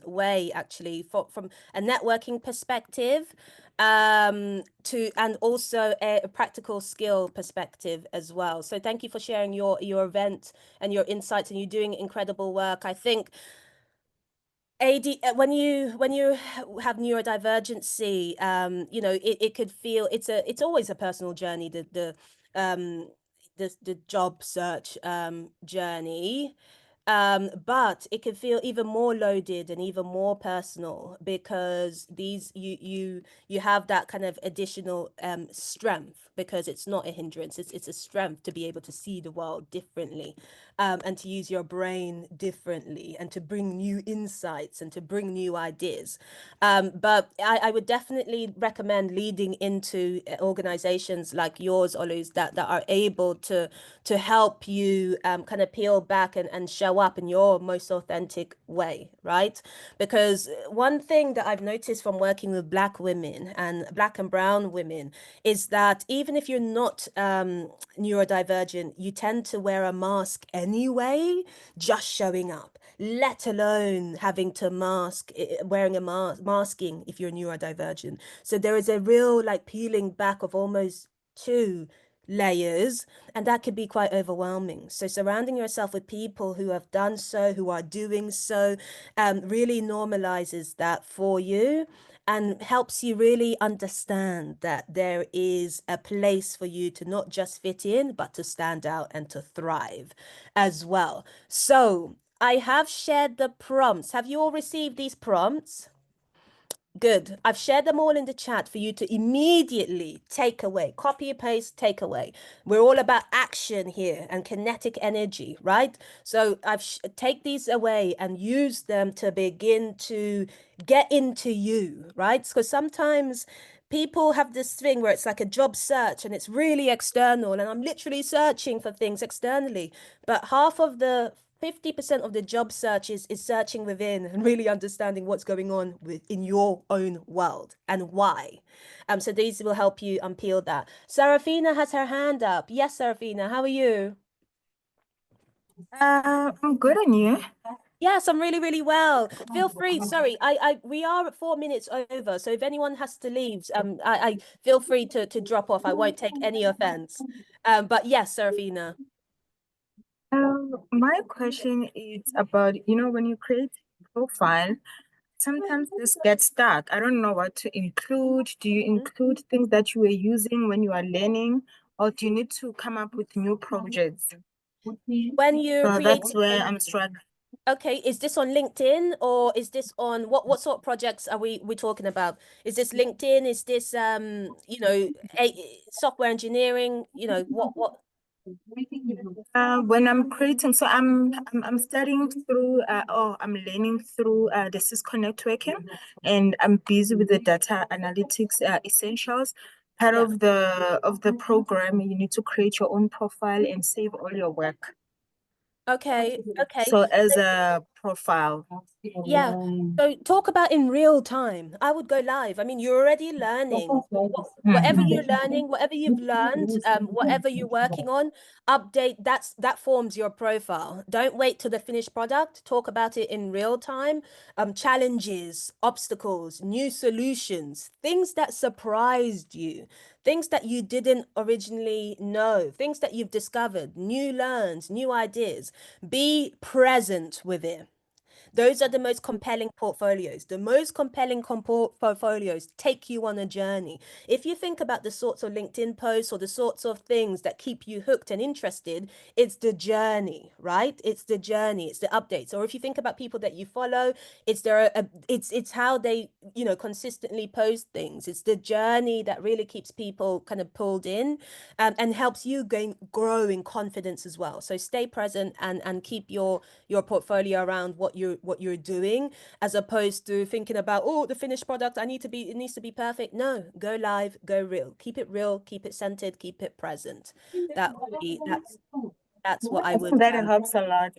way actually from a networking perspective to and also a practical skill perspective as well. So thank you for sharing your event and your insights, and you're doing incredible work. I think AD when you have neurodivergency, you know, it could feel it's always a personal journey, um the job search journey. But it can feel even more loaded and even more personal because you have that kind of additional strength because it's not a hindrance, it's a strength to be able to see the world differently, and to use your brain differently and to bring new insights and to bring new ideas. But I would definitely recommend leading into organizations like yours, Olus, that are able to help you kind of peel back and show up in your most authentic way, right? Because one thing that I've noticed from working with Black women and Black and Brown women is that even if you're not neurodivergent, you tend to wear a mask anyway, just showing up, let alone having to wearing a masking if you're neurodivergent. So there is a real like peeling back of almost two layers, and that could be quite overwhelming. So surrounding yourself with people who have done so, who are doing so, really normalizes that for you and helps you really understand that there is a place for you to not just fit in, but to stand out and to thrive as well. So I have shared the prompts. Have you all received these prompts? Good. I've shared them all in the chat for you to immediately take away. Copy and paste, take away. We're all about action here and kinetic energy, right? So take these away and use them to begin to get into you, right? Because sometimes people have this thing where it's like a job search and it's really external, and I'm literally searching for things externally. But half of the 50% of the job search is searching within and really understanding what's going on in your own world and why. So these will help you unpeel that. Serafina has her hand up. Yes, Serafina, how are you? I'm good on you. Yes, I'm really, really well. Feel free. Sorry, we are at 4 minutes over. So if anyone has to leave, I feel free to drop off. I won't take any offense. But yes, Serafina. My question is about, when you create a profile, sometimes this gets stuck. I don't know what to include. Do you include things that you were using when you are learning, or do you need to come up with new projects? When you're So that's creating where I'm struggling. Okay, is this on LinkedIn or is this on what sort of projects are we talking about? Is this LinkedIn? Is this software engineering? You know, what When I'm creating, so I'm studying through or I'm learning through the Cisco networking, and I'm busy with the data analytics essentials. Part yeah. of the program, you need to create your own profile and save all your work. Okay, okay. So as a profile? Yeah. So talk about in real time. I would go live. I mean, you're already learning. Whatever you're learning, whatever you've learned, whatever you're working on, update. That forms your profile. Don't wait till the finished product. Talk about it in real time. Challenges, obstacles, new solutions, things that surprised you, things that you didn't originally know, things that you've discovered, new learns, new ideas. Be present with it. Those are the most compelling portfolios. The most compelling portfolios take you on a journey. If you think about the sorts of LinkedIn posts or the sorts of things that keep you hooked and interested, it's the journey, right? It's the journey, it's the updates. Or if you think about people that you follow, it's how they, consistently post things. It's the journey that really keeps people kind of pulled in, and helps you grow in confidence as well. So stay present and keep your portfolio around what you're doing, as opposed to thinking about, oh, the finished product, it needs to be perfect. No, go live, go real, keep it centered, keep it present. That's what I would. That helps a lot.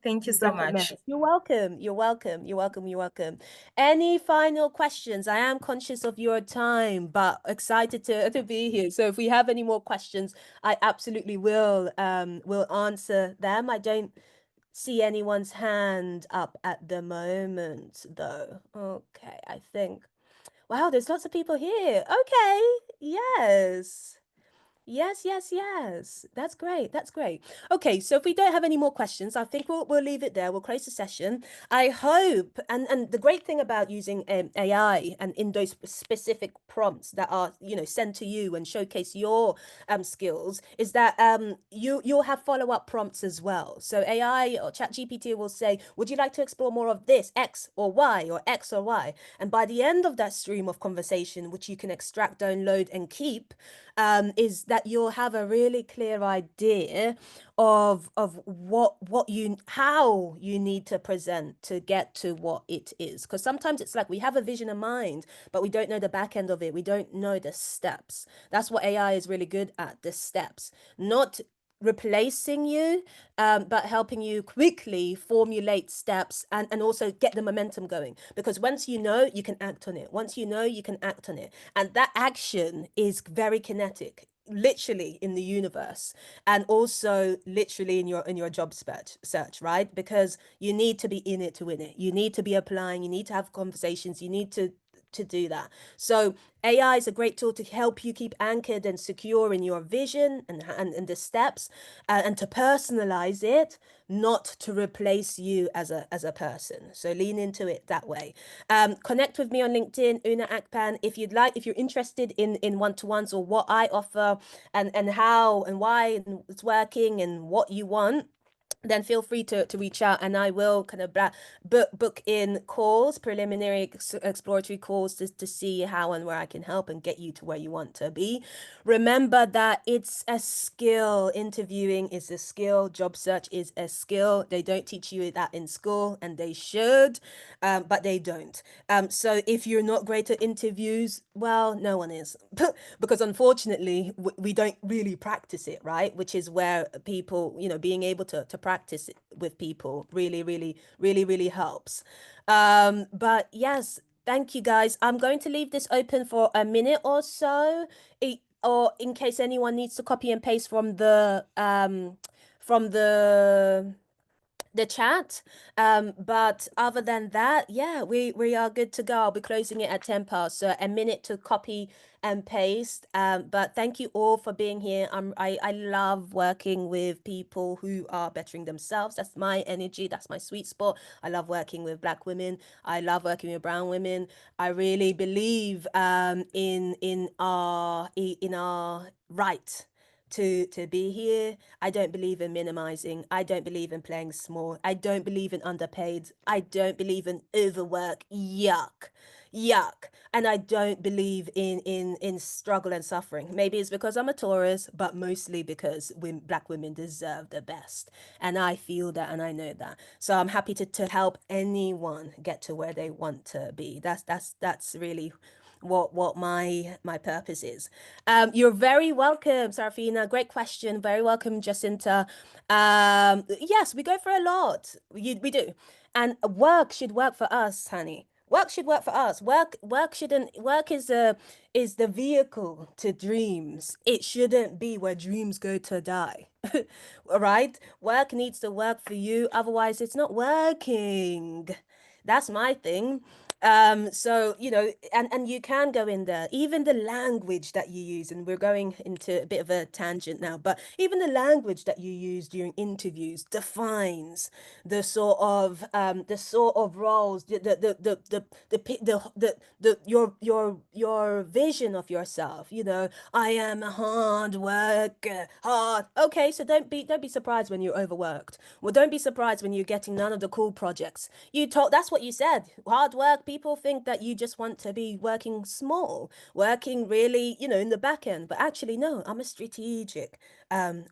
Thank you so much. You're welcome. You're welcome. You're welcome. You're welcome. Any final questions? I am conscious of your time, but excited to be here. So if we have any more questions, I absolutely will answer them. I don't see anyone's hand up at the moment, though. Okay, I think. Wow, there's lots of people here. Okay, yes. Yes. That's great. That's great. Okay, so if we don't have any more questions, I think we'll leave it there. We'll close the session. I hope, and the great thing about using AI and in those specific prompts that are sent to you and showcase your skills, is that you'll have follow-up prompts as well. So AI or ChatGPT will say, would you like to explore more of this X or Y or X or Y? And by the end of that stream of conversation, which you can extract, download, and keep, is that you'll have a really clear idea of how you need to present to get to what it is. Because sometimes it's like we have a vision in mind, but we don't know the back end of it. We don't know the steps. That's what AI is really good at, the steps. Not replacing you, but helping you quickly formulate steps and also get the momentum going. Because once you know, you can act on it. Once you know, you can act on it. And that action is very kinetic, literally in the universe, and also literally in your job search, right? Because you need to be in it to win it. You need to be applying, you need to have conversations, you need to do that. So AI is a great tool to help you keep anchored and secure in your vision and the steps, and to personalize it, not to replace you as a person. So lean into it that way. Connect with me on LinkedIn, Una Akpan, if you're interested in one-to-ones or what I offer and how and why it's working and what you want. Then feel free to reach out, and I will kind of book in calls, preliminary exploratory calls to see how and where I can help and get you to where you want to be. Remember that it's a skill. Interviewing is a skill. Job search is a skill. They don't teach you that in school, and they should, but they don't. So if you're not great at interviews, well, no one is, because unfortunately we don't really practice it, right? Which is where people, being able to practice it with people really helps. But yes, thank you guys. I'm going to leave this open for a minute or so, or in case anyone needs to copy and paste from the chat. But other than that, yeah, we are good to go. I'll be closing it at 10 past, so a minute to copy and paste. But thank you all for being here. I love working with people who are bettering themselves. That's my energy, that's my sweet spot. I love working with Black women, I love working with brown women. I really believe in our right to be here. I don't believe in minimizing. I don't believe in playing small. I don't believe in underpaid. I don't believe in overwork. Yuck. And I don't believe in struggle and suffering. Maybe it's because I'm a Taurus, but mostly because Black women deserve the best, and I feel that and I know that. So I'm happy to help anyone get to where they want to be. That's really what my purpose is. You're very welcome, Sarafina. Great question. Very welcome, Jacinta. Yes, we go for a lot. We do. And work should work for us, honey. Work should work for us. Work is the vehicle to dreams. It shouldn't be where dreams go to die. All right? Work needs to work for you, otherwise it's not working. That's my thing. So and you can go in there, even the language that you use, and we're going into a bit of a tangent now, but even the language that you use during interviews defines the sort of roles, your vision of yourself. I am a hard worker. Okay, so don't be surprised when you're overworked. Well, don't be surprised when you're getting none of the cool projects. That's what you said. Hard work. People think that you just want to be working small, working really, in the back end. But actually, no, I'm a strategic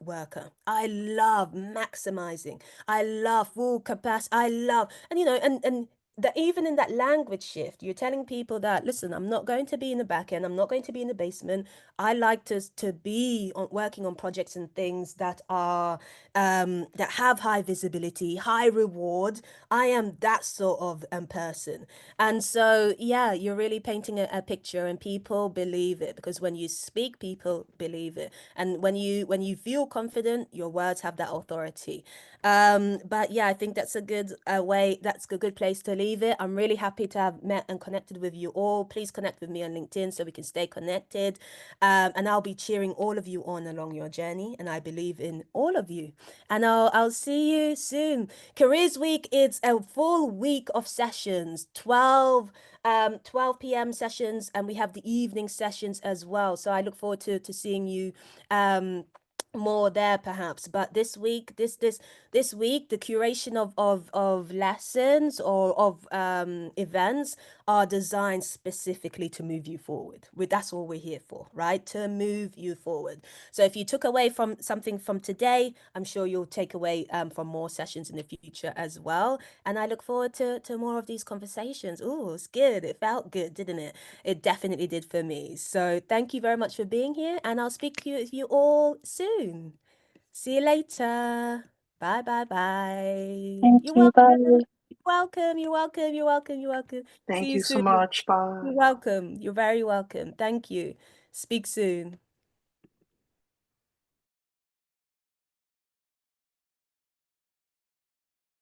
worker. I love maximizing. I love full capacity. I love, and that even in that language shift, you're telling people that, listen, I'm not going to be in the back end. I'm not going to be in the basement. I like to be working on projects and things that are that have high visibility, high reward. I am that sort of person. And so, yeah, you're really painting a picture, and people believe it, because when you speak, people believe it. And when you feel confident, your words have that authority. But yeah, I think that's a good that's a good place to leave it. I'm really happy to have met and connected with you all. Please connect with me on LinkedIn so we can stay connected. And I'll be cheering all of you on along your journey, and I believe in all of you. And I'll see you soon. Careers Week, it's a full week of sessions, 12 p.m. sessions, and we have the evening sessions as well. So I look forward to seeing you more there perhaps. But this week, this week, the curation of lessons or of events are designed specifically to move you forward. That's all we're here for, right? To move you forward. So if you took away from something from today, I'm sure you'll take away from more sessions in the future as well. And I look forward to more of these conversations. Oh, it's good. It felt good, didn't it? It definitely did for me. So thank you very much for being here, and I'll speak to you all soon. See you later. Bye, bye, bye. Thank You're you. welcome. Bye. You're welcome. You're welcome. You're welcome. You're welcome. See Thank you you so soon. much. Bye. You're welcome. You're very welcome. Thank you. Speak soon.